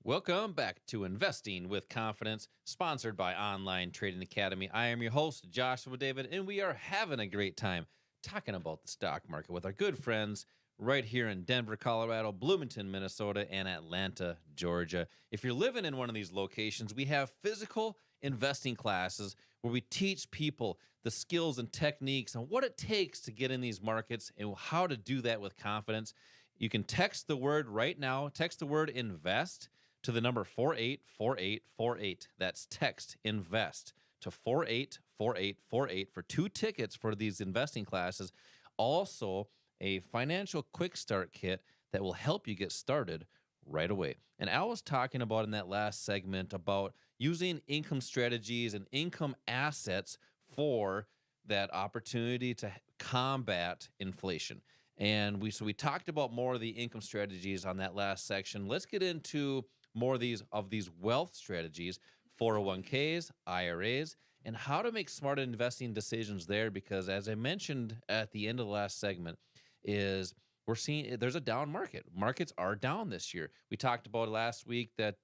Welcome back to Investing with Confidence, sponsored by Online Trading Academy. I am your host, Joshua David, and we are having a great time talking about the stock market with our good friends right here in Denver, Colorado, Bloomington, Minnesota, and Atlanta, Georgia. If you're living in one of these locations, we have physical investing classes where we teach people the skills and techniques and what it takes to get in these markets and how to do that with confidence. You can text the word right now, text the word invest to the number 484848. That's text invest to 484848 for 2 tickets for these investing classes. Also, a financial quick start kit that will help you get started right away. And Al was talking about in that last segment about using income strategies and income assets for that opportunity to combat inflation. And we talked about more of the income strategies on that last section. Let's get into more of these wealth strategies, 401ks, IRAs, and how to make smart investing decisions there. Because as I mentioned at the end of the last segment, is we're seeing there's a down market. Markets are down this year. We talked about last week that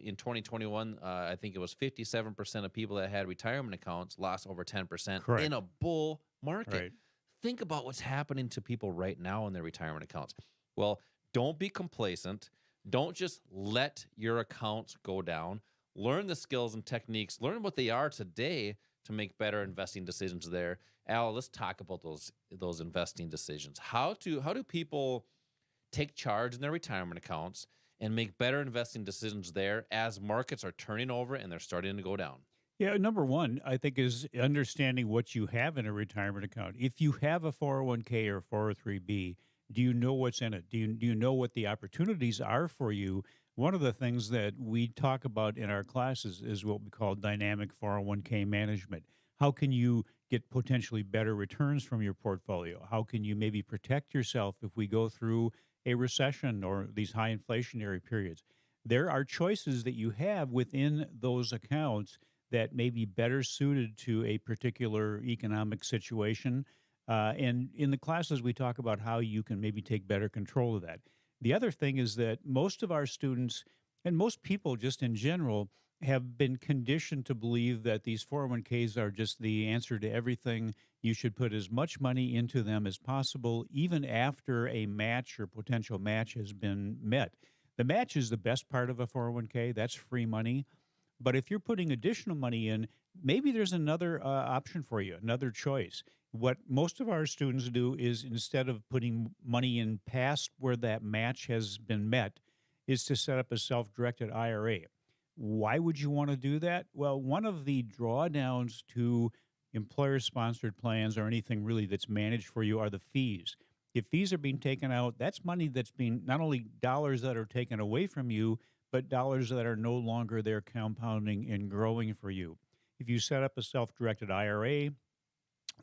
in 2021, I think it was 57% of people that had retirement accounts lost over 10% in Correct. a bull market. Right. Think about what's happening to people right now in their retirement accounts. Well, don't be complacent. Don't just let your accounts go down. Learn the skills and techniques. Learn what they are today to make better investing decisions there. Al, let's talk about those investing decisions. How do people take charge in their retirement accounts and make better investing decisions there as markets are turning over and they're starting to go down? Yeah, number one, I think, is understanding what you have in a retirement account. If you have a 401k or 403b, do you know what's in it? Do you know what the opportunities are for you? One of the things that we talk about in our classes is what we call dynamic 401k management. How can you get potentially better returns from your portfolio? How can you maybe protect yourself if we go through a recession or these high inflationary periods? There are choices that you have within those accounts that may be better suited to a particular economic situation. And in the classes, we talk about how you can maybe take better control of that. The other thing is that most of our students and most people just in general have been conditioned to believe that these 401ks are just the answer to everything. You should put as much money into them as possible, even after a match or potential match has been met. The match is the best part of a 401k. That's free money. But if you're putting additional money in, maybe there's another option for you, another choice. What most of our students do is instead of putting money in past where that match has been met, is to set up a self-directed IRA. Why would you want to do that? Well, one of the drawdowns to employer-sponsored plans or anything really that's managed for you are the fees. If fees are being taken out, that's money that's being not only dollars that are taken away from you, but dollars that are no longer there compounding and growing for you. If you set up a self-directed IRA,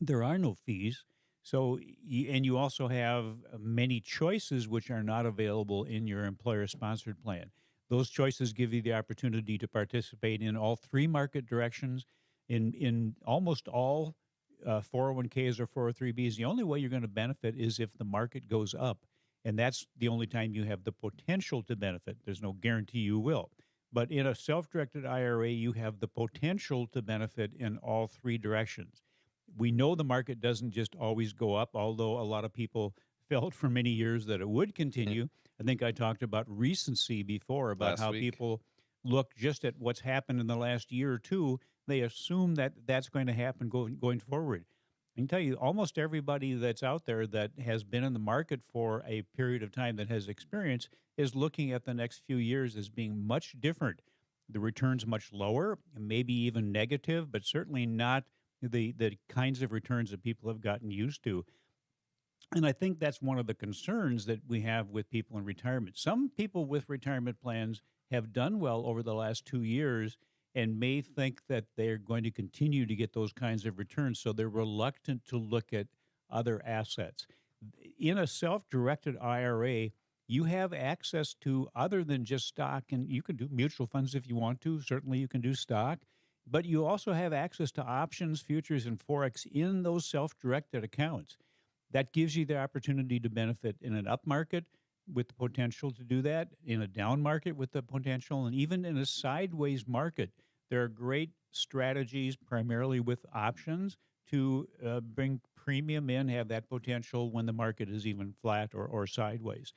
there are no fees. And you also have many choices which are not available in your employer-sponsored plan. Those choices give you the opportunity to participate in all 3 market directions, in almost all 401ks or 403bs. The only way you're going to benefit is if the market goes up. And that's the only time you have the potential to benefit. There's no guarantee you will. But in a self-directed IRA, you have the potential to benefit in all 3 directions. We know the market doesn't just always go up, although a lot of people felt for many years that it would continue. I think I talked about recency before, about Last how week. people look just at what's happened in the last year or two. They assume that that's going to happen going forward. I can tell you almost everybody that's out there that has been in the market for a period of time that has experience is looking at the next few years as being much different. The returns much lower, maybe even negative, but certainly not the kinds of returns that people have gotten used to. And I think that's one of the concerns that we have with people in retirement. Some people with retirement plans have done well over the last 2 years and may think that they're going to continue to get those kinds of returns, so they're reluctant to look at other assets. In a self-directed IRA, you have access to other than just stock, and you can do mutual funds if you want to. Certainly you can do stock, but you also have access to options, futures, and Forex in those self-directed accounts. That gives you the opportunity to benefit in an up market, with the potential to do that, in a down market with the potential, and even in a sideways market. There are great strategies, primarily with options, to bring premium in, have that potential when the market is even flat or sideways.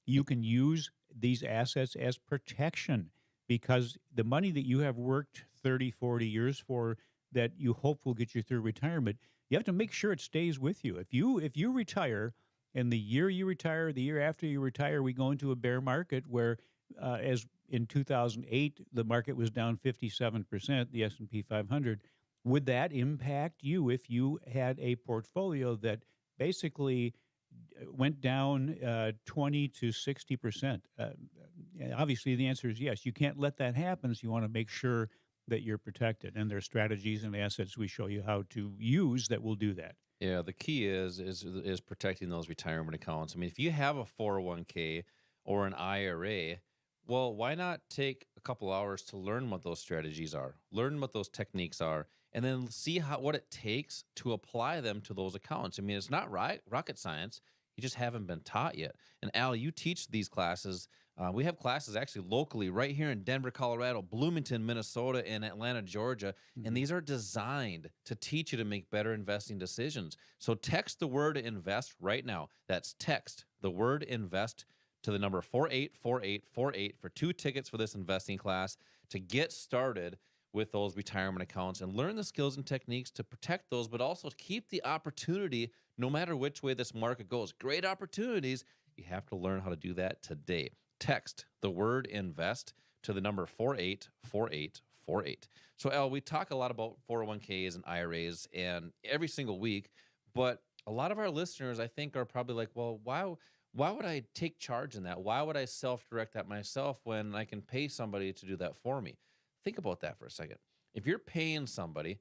You can use these assets as protection because the money that you have worked 30, 40 years for that you hope will get you through retirement, you have to make sure it stays with you. If you retire and the year you retire, the year after you retire, we go into a bear market where, as in 2008, the market was down 57%, the S&P 500. Would that impact you if you had a portfolio that basically went down 20 to 60%? Obviously, the answer is yes. You can't let that happen, so you want to make sure that you're protected. And there are strategies and assets we show you how to use that will do that. Yeah, the key is protecting those retirement accounts. I mean, if you have a 401k or an IRA, well, why not take a couple hours to learn what those strategies are, learn what those techniques are, and then see what it takes to apply them to those accounts. I mean, it's not rocket science. You just haven't been taught yet. And Al, you teach these classes. We have classes actually locally right here in Denver, Colorado, Bloomington, Minnesota, and Atlanta, Georgia. And these are designed to teach you to make better investing decisions. So text the word invest right now. That's text the word invest to the number 484848 for 2 tickets for this investing class to get started with those retirement accounts and learn the skills and techniques to protect those, but also keep the opportunity no matter which way this market goes. Great opportunities. You have to learn how to do that today. Text the word invest to the number 484848. So, Al, we talk a lot about 401ks and IRAs and every single week, but a lot of our listeners, I think, are probably like, well, why would I take charge in that? Why would I self-direct that myself when I can pay somebody to do that for me? Think about that for a second. If you're paying somebody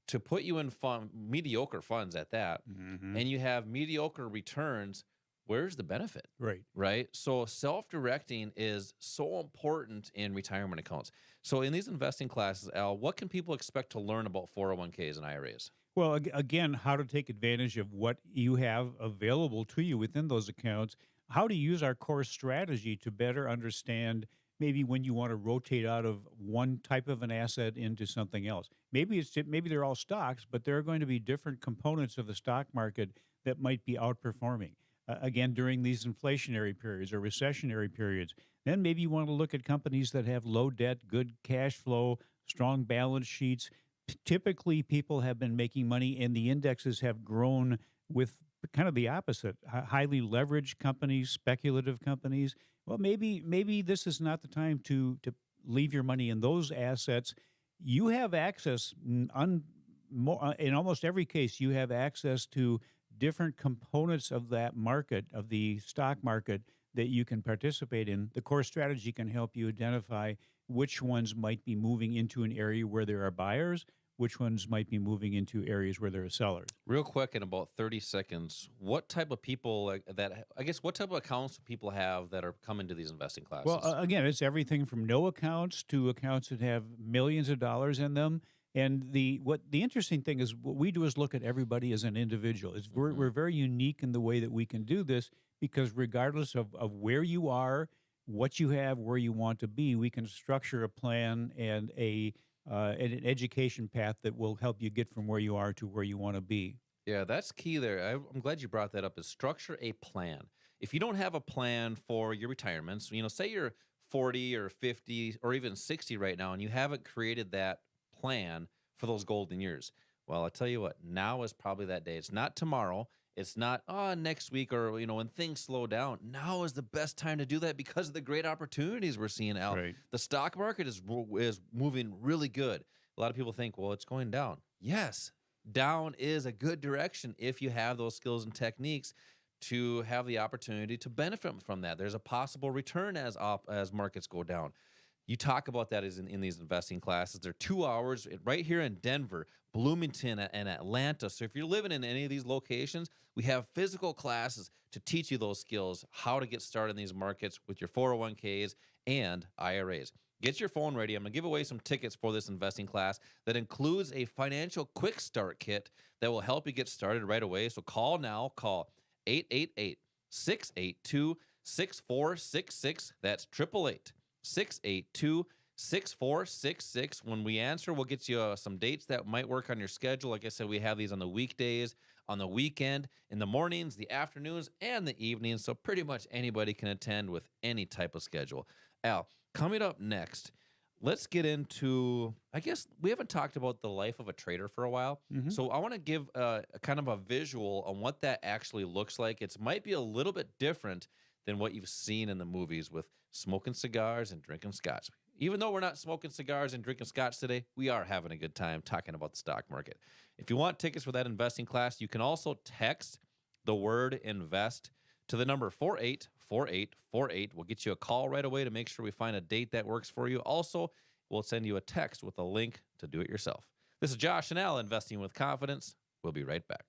to put you in mediocre funds at that, and you have mediocre returns, where's the benefit? Right. Right? So self-directing is so important in retirement accounts. So in these investing classes, Al, what can people expect to learn about 401ks and IRAs? Well, again, how to take advantage of what you have available to you within those accounts, how to use our core strategy to better understand maybe when you want to rotate out of one type of an asset into something else. Maybe they're all stocks, but there are going to be different components of the stock market that might be outperforming. Again, during these inflationary periods or recessionary periods, then maybe you want to look at companies that have low debt, good cash flow, strong balance sheets. Typically, people have been making money, and the indexes have grown with kind of the opposite: highly leveraged companies, speculative companies. Well, maybe this is not the time to leave your money in those assets. You have access in almost every case. You have access to different components of that market, of the stock market, that you can participate in. The core strategy can help you identify which ones might be moving into an area where there are buyers, which ones might be moving into areas where there are sellers. Real quick, in about 30 seconds, what type of people what type of accounts do people have that are coming to these investing classes? Well, again, it's everything from no accounts to accounts that have millions of dollars in them. And the interesting thing is, what we do is look at everybody as an individual. We're very unique in the way that we can do this, because regardless of where you are, what you have, where you want to be, we can structure a plan and an education path that will help you get from where you are to where you want to be. Yeah, that's key there. I'm glad you brought that up, is structure a plan. If you don't have a plan for your retirements, say you're 40 or 50 or even 60 right now, and you haven't created that plan for those golden years. Well, I'll tell you what, now is probably that day. It's not tomorrow. It's not next week or when things slow down. Now is the best time to do that because of the great opportunities we're seeing out. Right. The stock market is moving really good. A lot of people think, well, it's going down. Yes, down is a good direction if you have those skills and techniques to have the opportunity to benefit from that. There's a possible return as markets go down. You talk about that in these investing classes. They're 2 hours right here in Denver, Bloomington, and Atlanta. So if you're living in any of these locations, we have physical classes to teach you those skills, how to get started in these markets with your 401ks and IRAs. Get your phone ready. I'm going to give away some tickets for this investing class that includes a financial quick start kit that will help you get started right away. So call now. Call 888-682 6466. That's 888 682 6466. When we answer, we'll get you some dates that might work on your schedule. Like I said, we have these on the weekdays, on the weekend, in the mornings, the afternoons, and the evenings. So pretty much anybody can attend with any type of schedule. Al, coming up next, let's get into, I guess we haven't talked about the life of a trader for a while. So I want to give a kind of a visual on what that actually looks like. It might be a little bit different than what you've seen in the movies with smoking cigars and drinking scotch. Even though we're not smoking cigars and drinking scotch today, we are having a good time talking about the stock market. If you want tickets for that investing class, you can also text the word invest to the number 484848. We'll get you a call right away to make sure we find a date that works for you. Also, we'll send you a text with a link to do it yourself. This is Josh and Al, Investing with Confidence. We'll be right back.